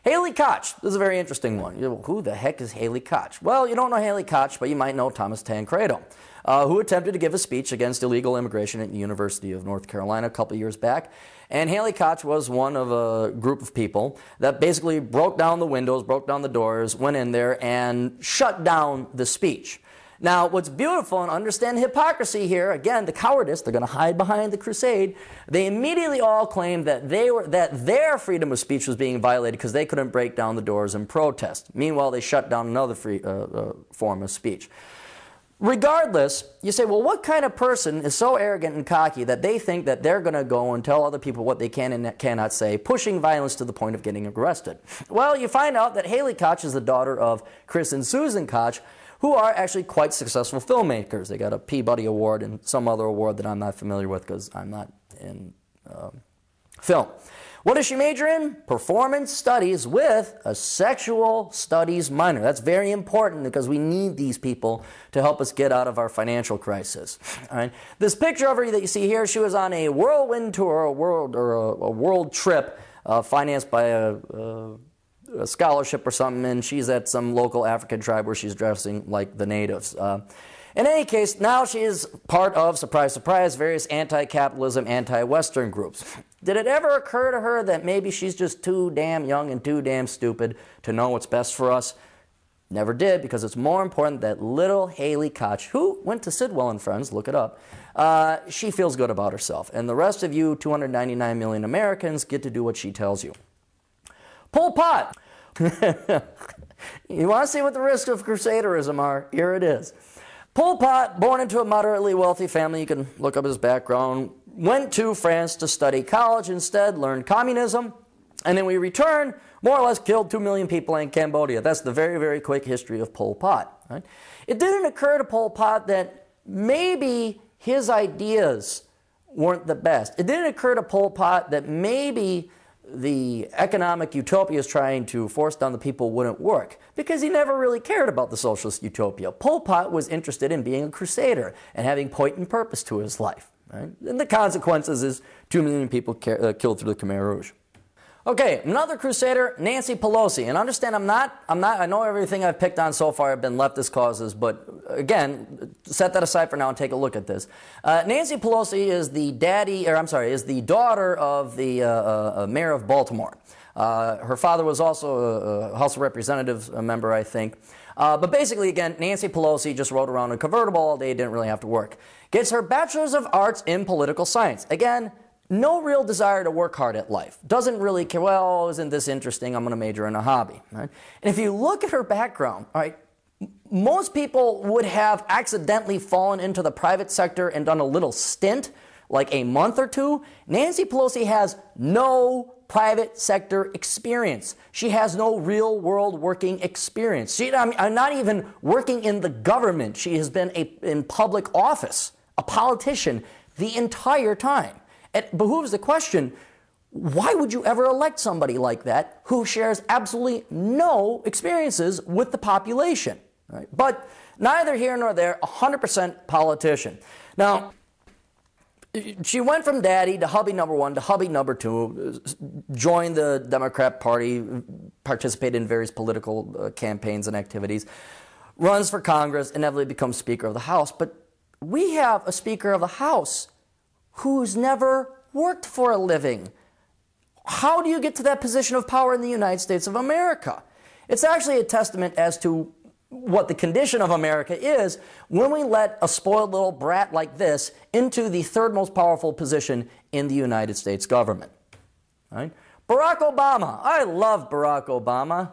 Haley Koch, this is a very interesting one. Well, who the heck is Haley Koch? Well, you don't know Haley Koch, but you might know Thomas Tancredo, who attempted to give a speech against illegal immigration at the University of North Carolina a couple of years back. And Haley Koch was one of a group of people that basically broke down the windows, broke down the doors, went in there and shut down the speech. Now, what's beautiful, and understand the hypocrisy here, again, the cowardice, they're going to hide behind the crusade. They immediately all claimed that their freedom of speech was being violated because they couldn't break down the doors and protest. Meanwhile, they shut down another form of speech. Regardless, you say, well, what kind of person is so arrogant and cocky that they think that they're going to go and tell other people what they can and cannot say, pushing violence to the point of getting arrested? Well, you find out that Haley Koch is the daughter of Chris and Susan Koch, who are actually quite successful filmmakers. They got a Peabody Award and some other award that I'm not familiar with because I'm not in film. What does she major in? Performance studies with a sexual studies minor. That's very important because we need these people to help us get out of our financial crisis. All right. This picture of her that you see here, she was on a whirlwind tour, a world trip financed by a scholarship or something, and she's at some local African tribe where she's dressing like the natives. In any case, now she is part of, surprise, surprise, various anti-capitalism, anti-Western groups. Did it ever occur to her that maybe she's just too damn young and too damn stupid to know what's best for us? Never did, because it's more important that little Haley Koch, who went to Sidwell and Friends, look it up, she feels good about herself. And the rest of you, 299 million Americans, get to do what she tells you. Pol Pot. You want to see what the risks of crusaderism are? Here it is. Pol Pot, born into a moderately wealthy family, you can look up his background, went to France to study college instead, learned communism, and then we returned, more or less killed 2 million people in Cambodia. That's the very, very quick history of Pol Pot. Right? It didn't occur to Pol Pot that maybe his ideas weren't the best. It didn't occur to Pol Pot that maybe the economic utopia is trying to force down the people wouldn't work, because he never really cared about the socialist utopia. Pol Pot was interested in being a crusader and having point and purpose to his life. Right? And the consequences is 2 million people killed through the Khmer Rouge. Okay, another crusader, Nancy Pelosi. And understand, I know everything I've picked on so far have been leftist causes, but again, set that aside for now and take a look at this. Nancy Pelosi is the daughter of the mayor of Baltimore. Her father was also a House of Representatives member, I think. But basically, again, Nancy Pelosi just rode around in a convertible all day, didn't really have to work. Gets her Bachelor's of Arts in Political Science. Again, no real desire to work hard at life. Doesn't really care, well, isn't this interesting? I'm going to major in a hobby. Right? And if you look at her background, all right, most people would have accidentally fallen into the private sector and done a little stint, like a month or two. Nancy Pelosi has no private sector experience. She has no real world working experience. I'm not even working in the government. She has been in public office, a politician, the entire time. It behooves the question, why would you ever elect somebody like that who shares absolutely no experiences with the population? Right? But neither here nor there, 100% politician. Now, she went from daddy to hubby number one to hubby number two, joined the Democrat Party, participated in various political campaigns and activities, runs for Congress, inevitably becomes Speaker of the House. But we have a Speaker of the House who's never worked for a living. How do you get to that position of power in the United States of America? It's actually a testament as to what the condition of America is when we let a spoiled little brat like this into the third most powerful position in the United States government. Right? Barack Obama. I love Barack Obama.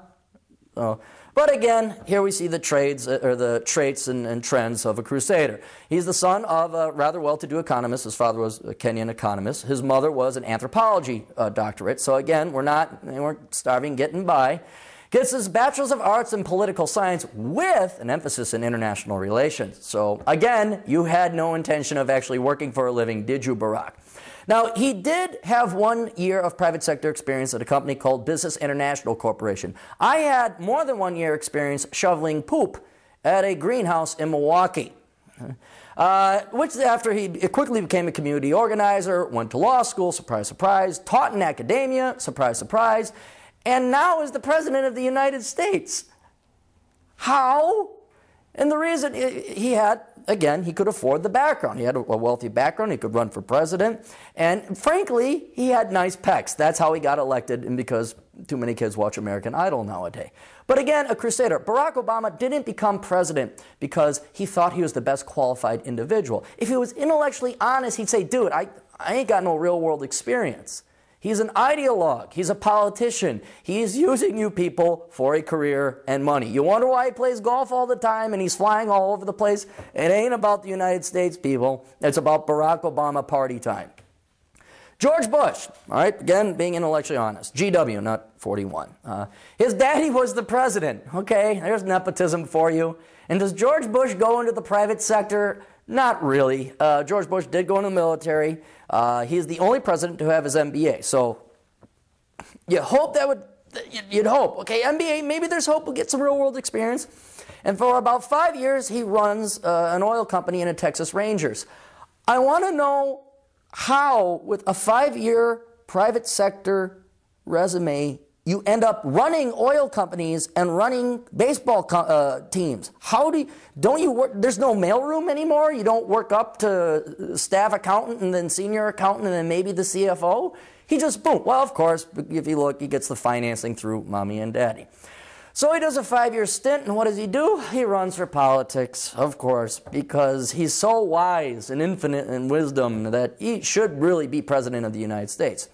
But again, here we see the traits and trends of a crusader. He's the son of a rather well-to-do economist. His father was a Kenyan economist. His mother was an anthropology doctorate. So again, we weren't starving, getting by. Gets his Bachelor's of Arts in Political Science with an emphasis in international relations. So again, you had no intention of actually working for a living, did you, Barack? Now, he did have 1 year of private sector experience at a company called Business International Corporation. I had more than 1 year experience shoveling poop at a greenhouse in Milwaukee. Which after he quickly became a community organizer, went to law school, surprise, surprise, taught in academia, surprise, surprise, and now is the President of the United States. How? And the reason he had, again, he could afford the background. He had a wealthy background. He could run for president. And frankly, he had nice pecs. That's how he got elected, and because too many kids watch American Idol nowadays. But again, a crusader. Barack Obama didn't become president because he thought he was the best qualified individual. If he was intellectually honest, he'd say, dude, I ain't got no real world experience. He's an ideologue. He's a politician. He's using you people for a career and money. You wonder why he plays golf all the time and he's flying all over the place? It ain't about the United States, people. It's about Barack Obama party time. George Bush, all right, again, being intellectually honest. GW, not 41. His daddy was the president. Okay, there's nepotism for you. And does George Bush go into the private sector? Not really. George Bush did go into the military. He's the only president to have his MBA. So you hope that would, you'd hope. Okay, MBA, maybe there's hope we'll get some real world experience. And for about 5 years, he runs an oil company in the Texas Rangers. I want to know how, with a 5-year private sector resume, you end up running oil companies and running baseball teams. How do you, don't you work, there's no mailroom anymore? You don't work up to staff accountant and then senior accountant and then maybe the CFO? He just, boom. Well, of course, if you look, he gets the financing through mommy and daddy. So he does a 5-year stint, and what does he do? He runs for politics, of course, because he's so wise and infinite in wisdom that he should really be president of the United States.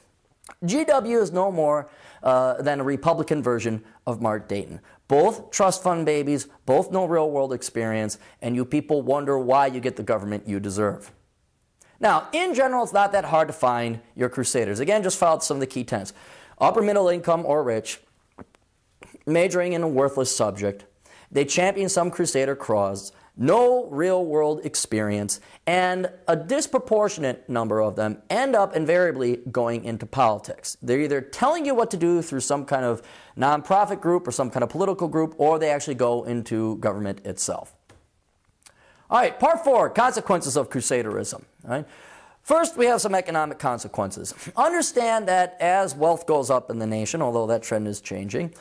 GW is no more than a Republican version of Mark Dayton. Both trust fund babies, both no real world experience, and you people wonder why you get the government you deserve. Now, in general, it's not that hard to find your crusaders. Again, just follow some of the key tenets. Upper middle income or rich, majoring in a worthless subject. They champion some crusader cause, no real world experience, and a disproportionate number of them end up invariably going into politics. They're either telling you what to do through some kind of nonprofit group or some kind of political group, or they actually go into government itself. All right, part 4, consequences of crusaderism. All right. First, we have some economic consequences. Understand that as wealth goes up in the nation, although that trend is changing,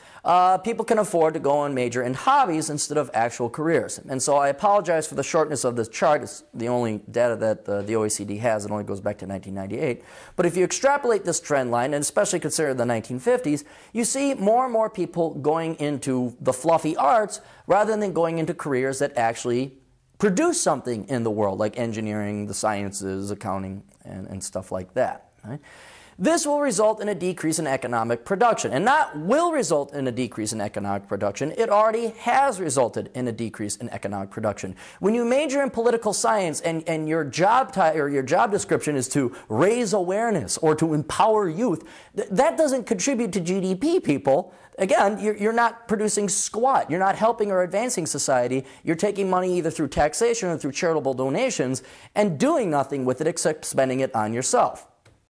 people can afford to go and major in hobbies instead of actual careers. And so I apologize for the shortness of this chart. It's the only data that the OECD has. It only goes back to 1998. But if you extrapolate this trend line, and especially consider the 1950s, you see more and more people going into the fluffy arts rather than going into careers that actually produce something in the world, like engineering, the sciences, accounting, and stuff like that. Right? This will result in a decrease in economic production. And not will result in a decrease in economic production, it already has resulted in a decrease in economic production. When you major in political science and your job description is to raise awareness or to empower youth, that doesn't contribute to GDP, people. Again, you're not producing squat. You're not helping or advancing society. You're taking money either through taxation or through charitable donations and doing nothing with it except spending it on yourself.